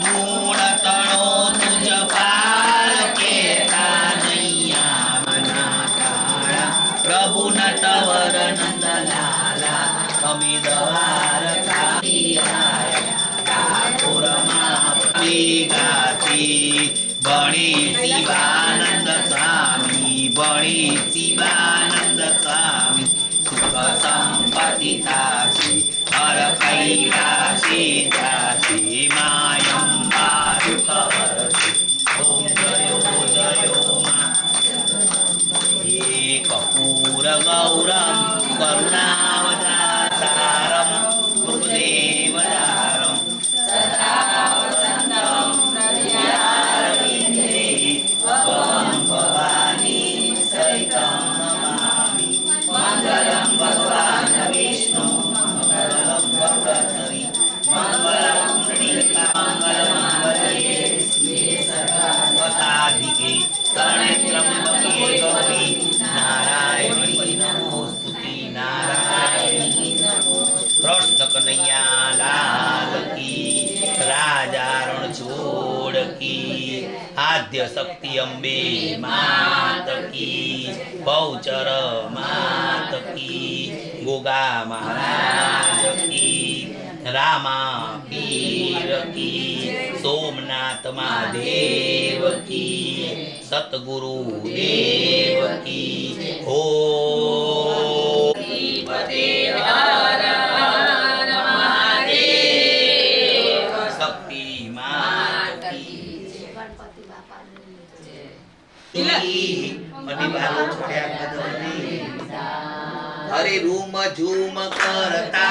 गुण तणो तुझ पार केता नैया मना काळा प्रभु नटवर नंद लाला कमी द्वार ठाकुर गाती बणी शिवानंद स्वामी बणी शिवानंद स्वामी सुख संपत्ति तासी हर कैलासी दासी मायं बारुकवरति ओम जयो मा कर्पूर गौरम करुणावतारम गुरुदेवदारम सदा वसंतम हृदयारविंदे त्वं भवानी सहितं नमामि मंगलम भगवान विष्णु मंगलम गरुड़ध्वज मंगलम पुंडरीका मंगलमांगल्ये शिवे सर्वाधिके शरण्ये त्र्यंबके गौरी नारायणी नमोस्तुते नारायणी कृष्ण कन्हैया लाल की राजा रणछोड़ की आद्य शक्ति अम्बे मात की बहुचर मात की गोगा महाराज की रामा पीर की सोमनाथ महादेव की सतगुरु देव की हो अरे रूम झूम करता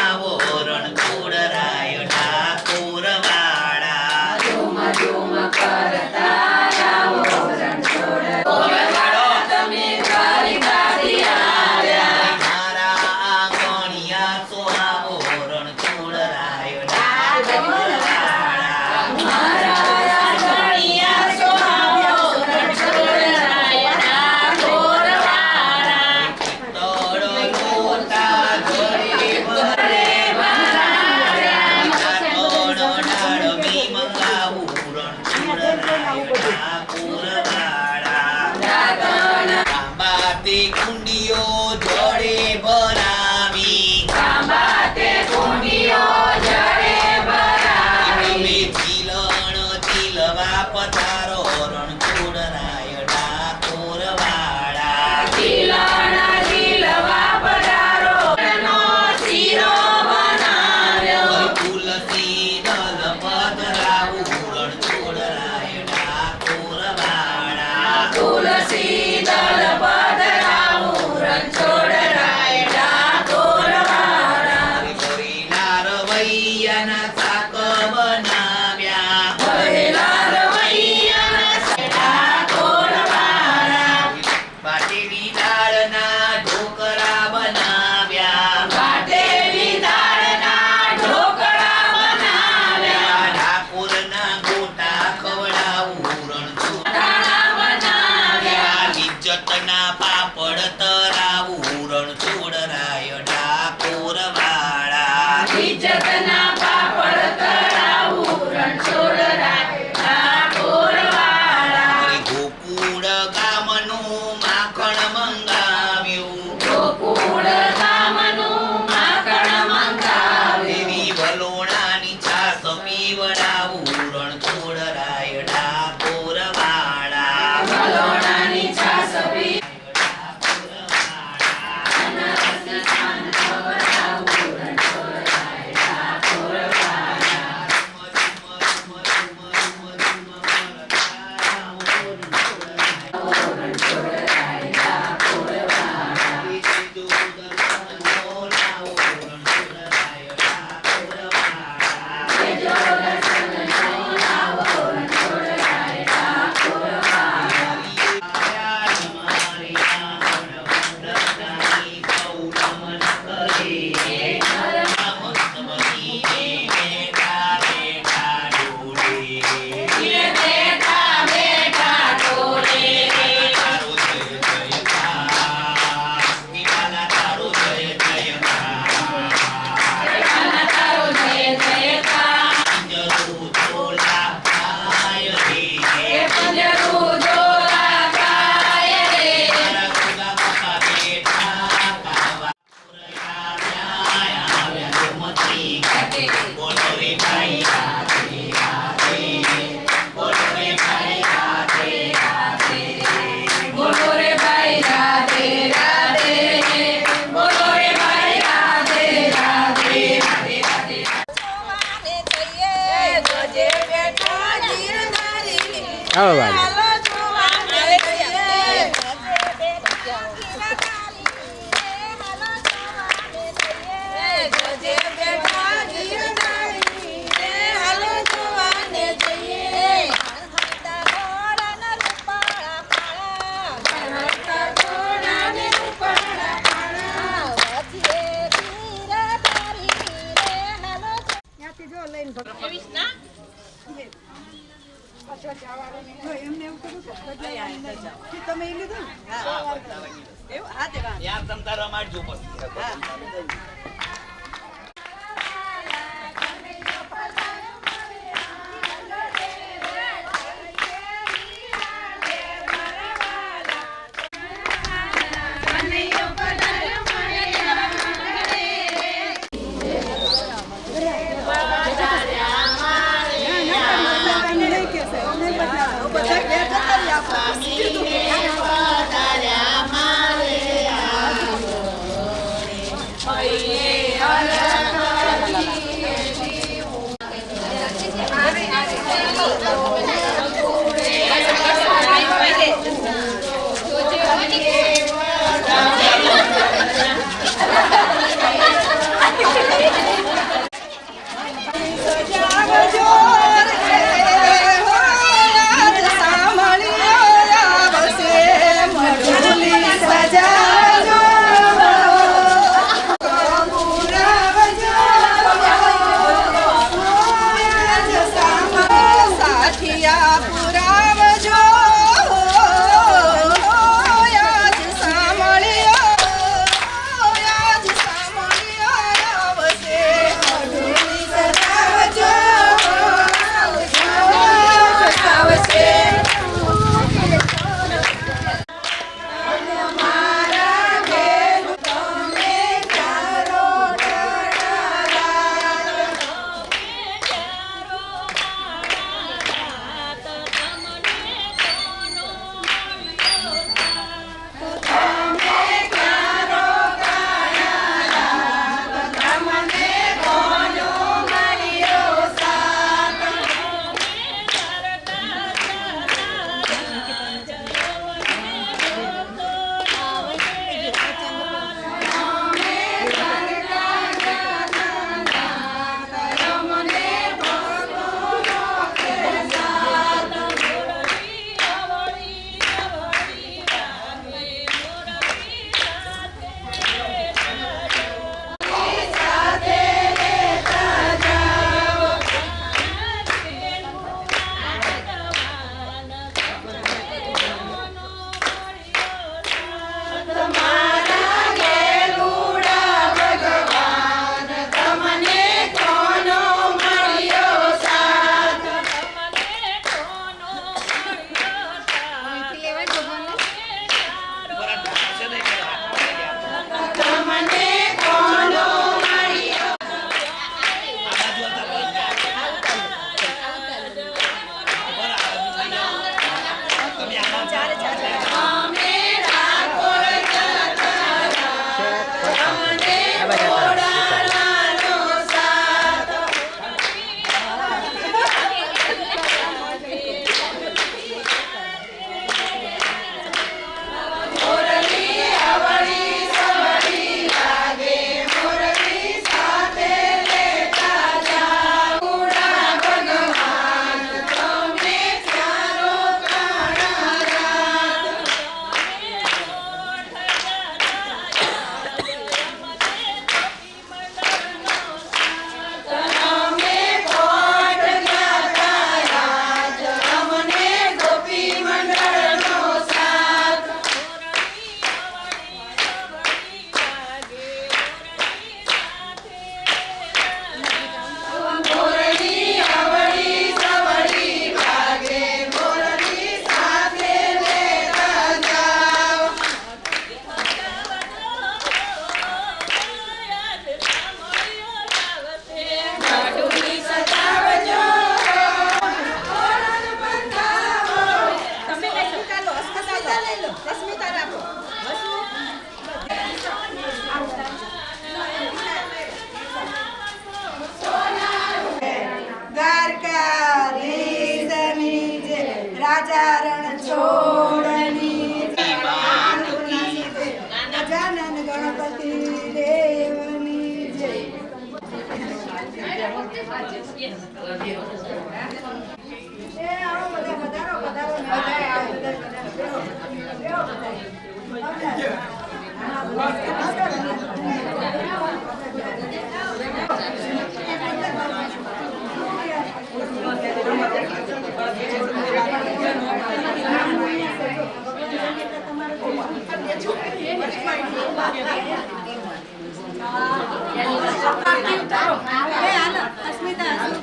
आवो रणछोड़ राय ठाकुर वाड़ा रूम झूम करता आवो रणछोड़ वाड़ा तमे गारी गारी आया मारा आंगणिया सोहावो रणछोड़ राय ठाकुर वाड़ा मारा आंगणिया सोहावो रणछोड़ राय ठाकुर वाड़ा तोड़ लोटा घरे भरे भराया तोड़ डाळ मी मंगावू रणछोड़ राय ठाकुर वाड़ा कांबाते कुंडियो जड़े बनावी कांबाते कुंडियो जड़े बनावी में झीलण झीलवा पधारो रणछोड़ राय ठाकुर वाड़ा झीलण झीलवा पधारो नो शिरो बनाव्यो तुलसी दल पधरावू रणछोड़ राय ठाकुर वाड़ा तुलसी दल पधरावू रणछोड़ राय ठाकुर वाड़ा हरिलार वैयाना साक बनाव्या हरिलार वैयाना ठाकुर वाड़ा बाटेली दाळना ढोकळा बनाव्या बाटेली दाळना ढोकळा बनाव्या ठाकुरना गोटा खवडावू रणछोड़ बनाव्या इज्जतना पापड तरावू रणछोड़ राय ठाकुर वाड़ा इज्जतना पापड तरावू रणछोड़ राय ठाकुर वाड़ा गोकुळ गामનું માખણ મંગાવ્યું ગોકુળ ગામનું માખણ મંગાવ્યું દેવી ભલોણાની છાસ પીવડાવું रणछोड़ રાય ઠાકોર વાડા ભલોણાની છાસ પીવડાવું આવો વાલી તમે લીધું એવું હા દેવા યાર તમ તાર રમાડજો પછી સજાવજો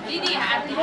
દીદી આરતી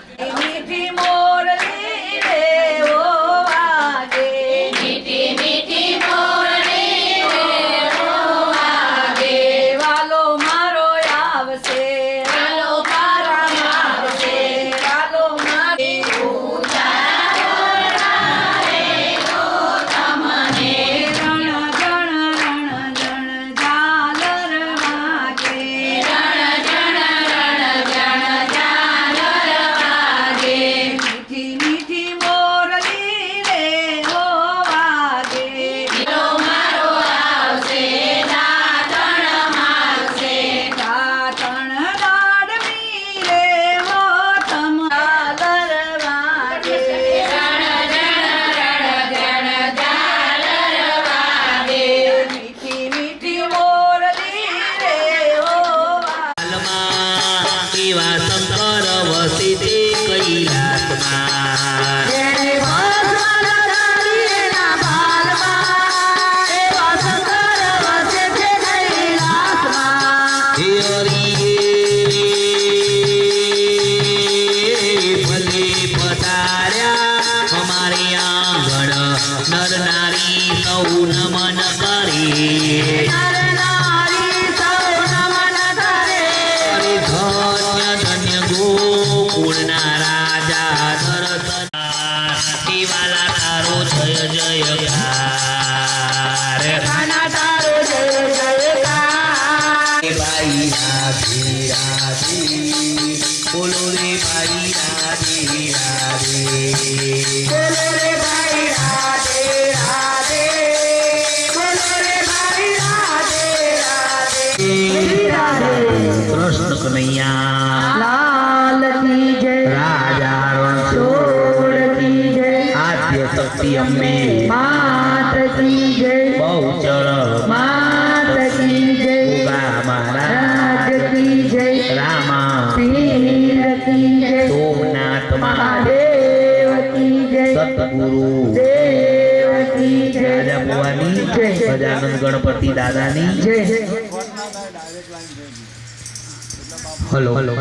મીઠી મોરલી રે ઓ વાગે, મીઠી મીઠી મોરલી રે ઓ વાગે, વાલો મારો આવશે, વાલો મારો આવશે, વાલો મારી ઊંચા ઓરડા રે ઓ તમને રણ ભાઈ રાધે રાધે બોલો રે ભાઈ રાધે રાધે બોલો રે ભાઈ રાધે રાધે બોલો રે ભાઈ રાધે રાધે કૃષ્ણ કનૈયા લાલ કી જય રાજા છોડ કી જય આદ્ય શક્તિ અમ્મે માત કી જય બહુચર માત કી જય ઉગા મહારાજ રાજ કી જય રામા પીર કી જય સોમનાથ મહાદેવ કી જય સતગુરુ દેવ કી જય રાજા ભુવાની જય. ગજાનંદ ગણપતિ દાદાની જય હલો હલો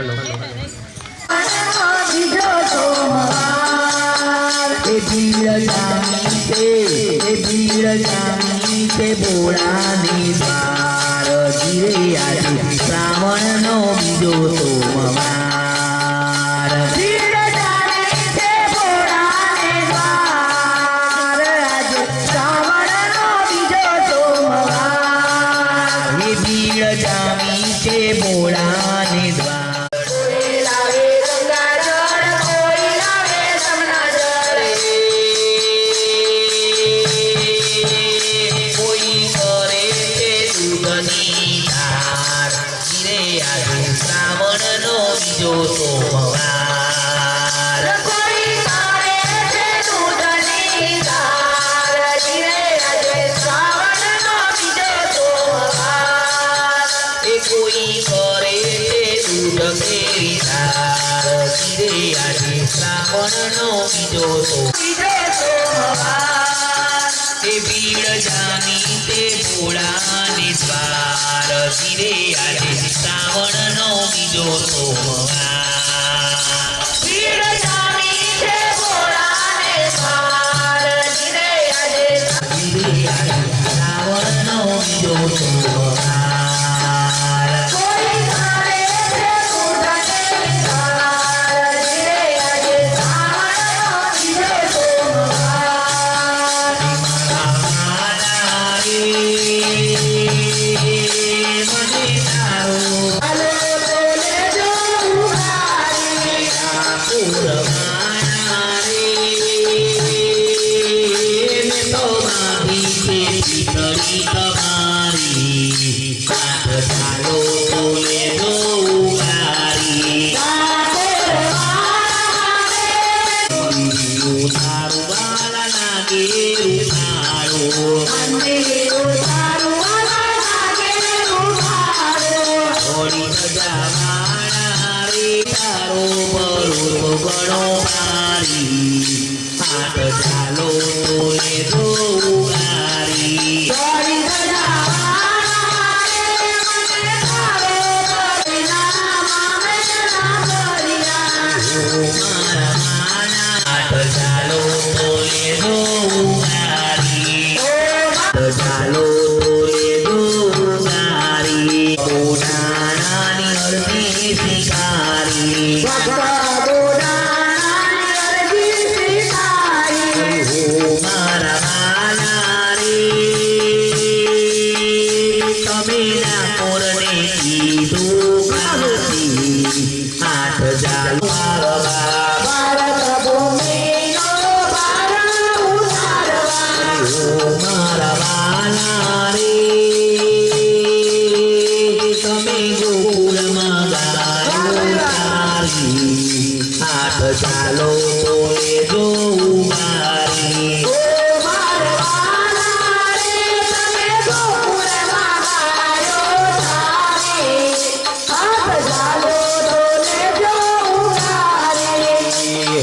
બીજો સોમવાર એ ભીડ જામી છે એ ભીડ જામી છે ભોળાની દ્વાર જીરે આજે શ્રાવણનો બીજો સોમવાર ભીડ જામી છે ભોળાને દ્વાર આજે શ્રાવણનો બીજો સોમવાર એ ભીડ જામી છે ભોળાની દ્વાર કોઈ લાવે ગંગાજળ કોઈ લાવે જમનાજળ કોઈ કરે છે દૂધની ધાર જીરે આજે શ્રાવણનો બીજો સોમવાર કોઈ કરે છે દૂધની ધાર જીરે આજે શ્રાવણનો બીજો સોમવાર એ કોઈ કરે છે દૂધ કેરી ધાર જીરે આજે શ્રાવણનો બીજો બીજો સોમવાર એ ભીડ જામી તે ભોળાની દ્વાર જીરે આજે શ્રાવણનો બીજો સોમવાર ભીડ જામી છે ભોળાને દ્વાર જીરે આજે શ્રાવણનો બીજો સોમવાર કોઈ કરે છે દૂધની ધાર જીરે આજે શ્રાવણનો બીજો સોમવાર હાલો બોલે જો ઉઘારી મંદિર ઉતારું લાગે ઉઘારો થોડી સજા માણા રે તારો ભરોસો ગણો મારી હાથ ચાલો તોલે દોગારી ગોરી સજાવાના મને તારો પરિણામ મેના ભર્યા ઓ મારા માના હાથ ચાલો તોલે દોગારી હાથ ચાલો તોલે દોગારી નાની હળદી શિકારી ઓ મારા માના રે તમે ના કોરને કીધું ગાતી હાથ ચાલો મારા મારા વાલા રે તમે ગોકુળમાં ગાયો તારી હાથ ચાલો તોલે જોઉં મારી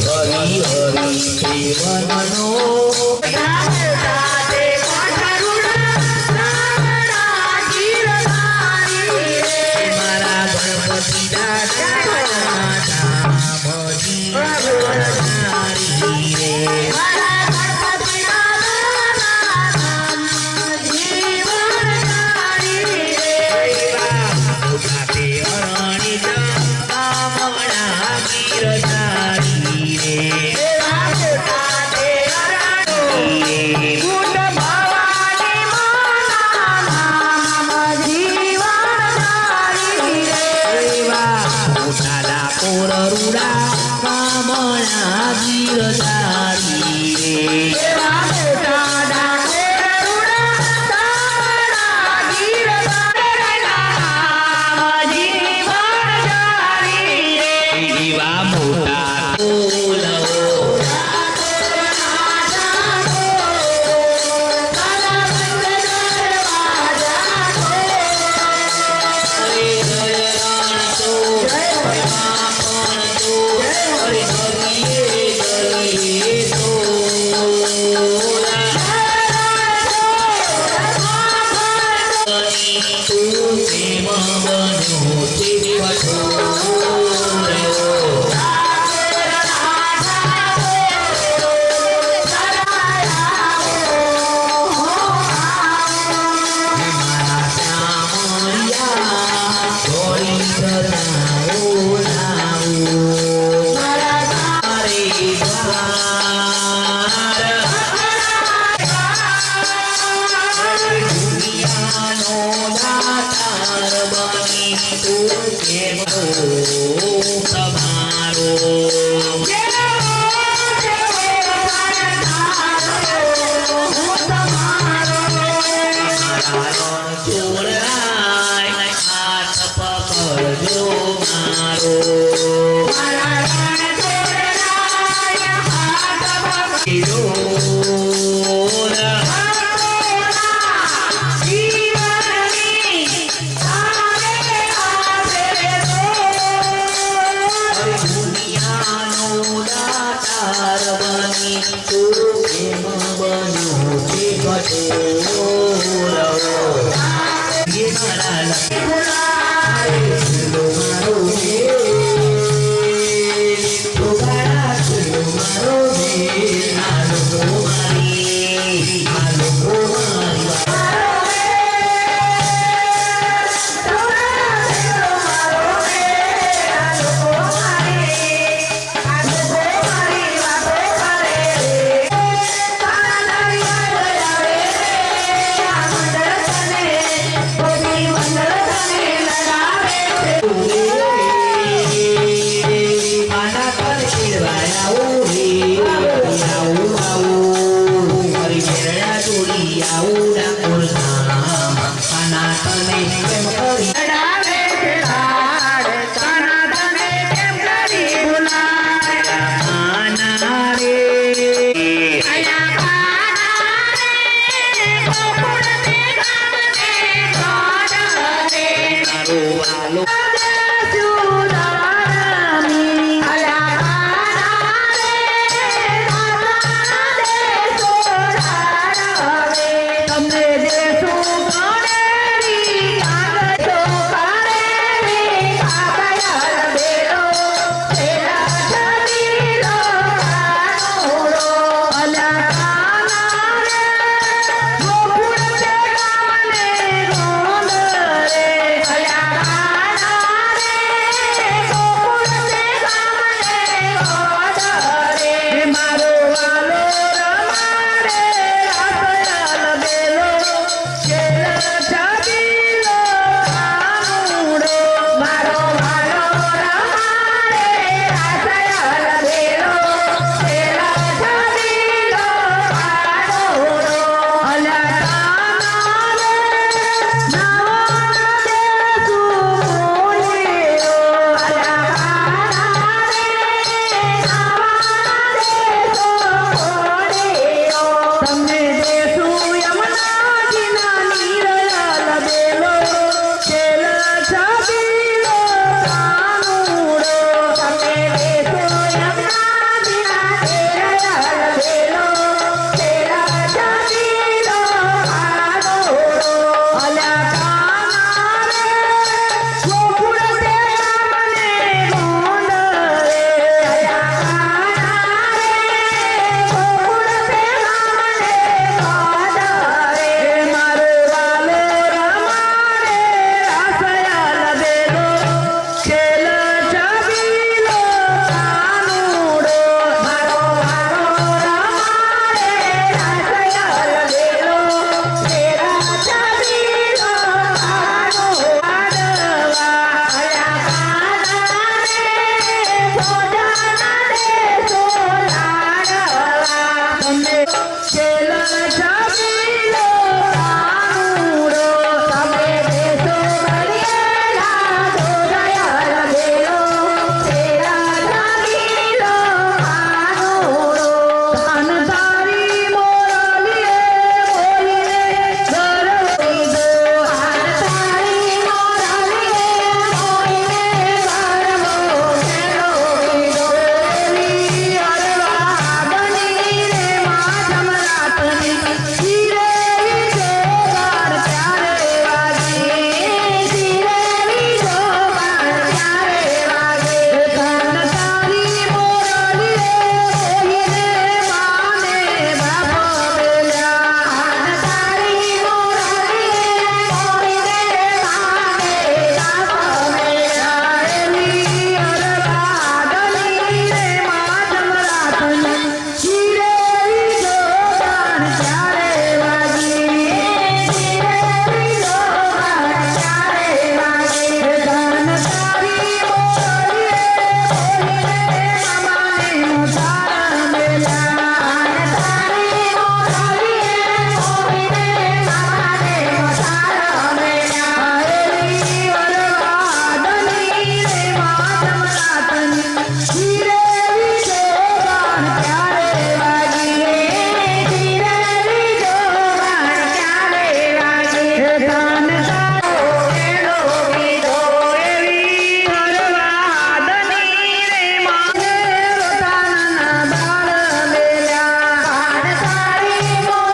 હરી હરી દેવનનો રાધે રાધે પ્રેમ બન્યો તે કઠોર Hello.